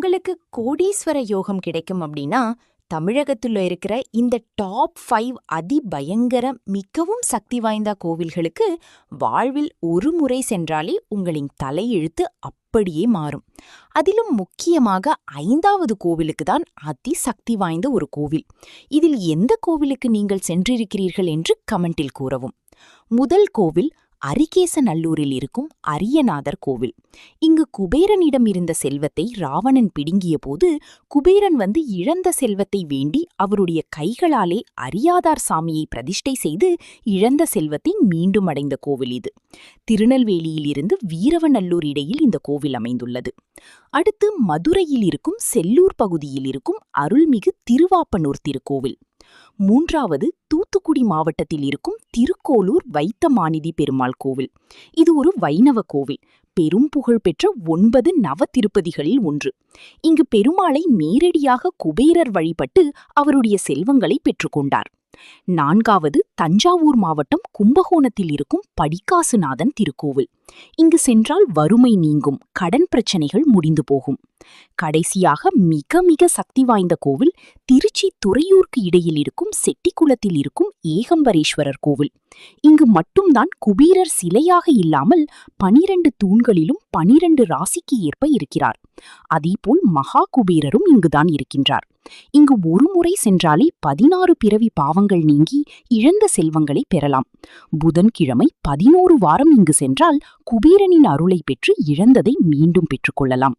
உங்களுக்கு கோடீஸ்வர யோகம் கிடைக்கும் அப்படின்னா தமிழகத்துல இருக்கிற இந்த டாப் 5 அதிபயங்கர மிகவும் சக்தி வாய்ந்த கோவில்களுக்கு வாழ்வில் ஒரு முறை சென்றாலே உங்களின் தலையெழுத்து அப்படியே மாறும். அதிலும் முக்கியமாக 5வது கோவிலுக்கு தான் அதி சக்தி வாய்ந்த ஒரு கோவில். இதில் எந்த கோவிலுக்கு நீங்கள் சென்றிருக்கிறீர்கள் என்று கமெண்டில் கூறவும். முதல் கோவில் அரிகேசநல்லூரில் இருக்கும் அரியநாதர் கோவில். இங்கு குபேரனிடம் இருந்த செல்வத்தை ராவணன் பிடுங்கிய போது குபேரன் வந்து இழந்த செல்வத்தை வேண்டி அவருடைய கைகளாலே அரியாதார் சாமியை பிரதிஷ்டை செய்து இழந்த செல்வத்தை மீண்டும் அடைந்த கோவில் இது. திருநெல்வேலியிலிருந்து வீரவநல்லூர் இடையில் இந்த கோவில் அமைந்துள்ளது. அடுத்து மதுரையில் இருக்கும் செல்லூர் பகுதியில் இருக்கும் அருள்மிகு திருவாப்பனூர் திருக்கோவில். மூன்றாவது தூத்துக்குடி மாவட்டத்தில் இருக்கும் திருக்கோலூர் வைத்தமாநிதி பெருமாள் கோவில். இது ஒரு வைணவ கோவில். பெரும் புகழ் பெற்ற 9 நவ திருப்பதிகளில் ஒன்று. இங்கு பெருமாளை நேரடியாக குபேரர் வழிபட்டு அவருடைய செல்வங்களை பெற்றுக்கொண்டார். நான்காவது தஞ்சாவூர் மாவட்டம் கும்பகோணத்தில் இருக்கும் படிக்காசுநாதன் திருக்கோவில். இங்கு சென்றால் வறுமை நீங்கும், கடன் பிரச்சனைகள் முடிந்து போகும். கடைசியாக மிக மிக சக்தி வாய்ந்த கோவில் திருச்சி துறையூருக்கு இடையில் இருக்கும் செட்டிக்குளத்தில் இருக்கும் ஏகம்பரேஸ்வரர் கோவில். இங்கு மட்டும்தான் குபேரர் சிலையாக இல்லாமல் 12 தூண்களிலும் 12 ராசிக்கு ஏற்ப இருக்கிறார். அதேபோல் மகா குபேரரும் இங்குதான் இருக்கின்றார். இங்கு ஒரு முறை சென்றாலே 16 பிறவி பாவங்கள் நீங்கி இழந்த செல்வங்களை பெறலாம். புதன்கிழமை 11 வாரம் இங்கு சென்றால் குபேரனின் அருளை பெற்று இழந்ததை மீண்டும் பெற்றுக்கொள்ளலாம்.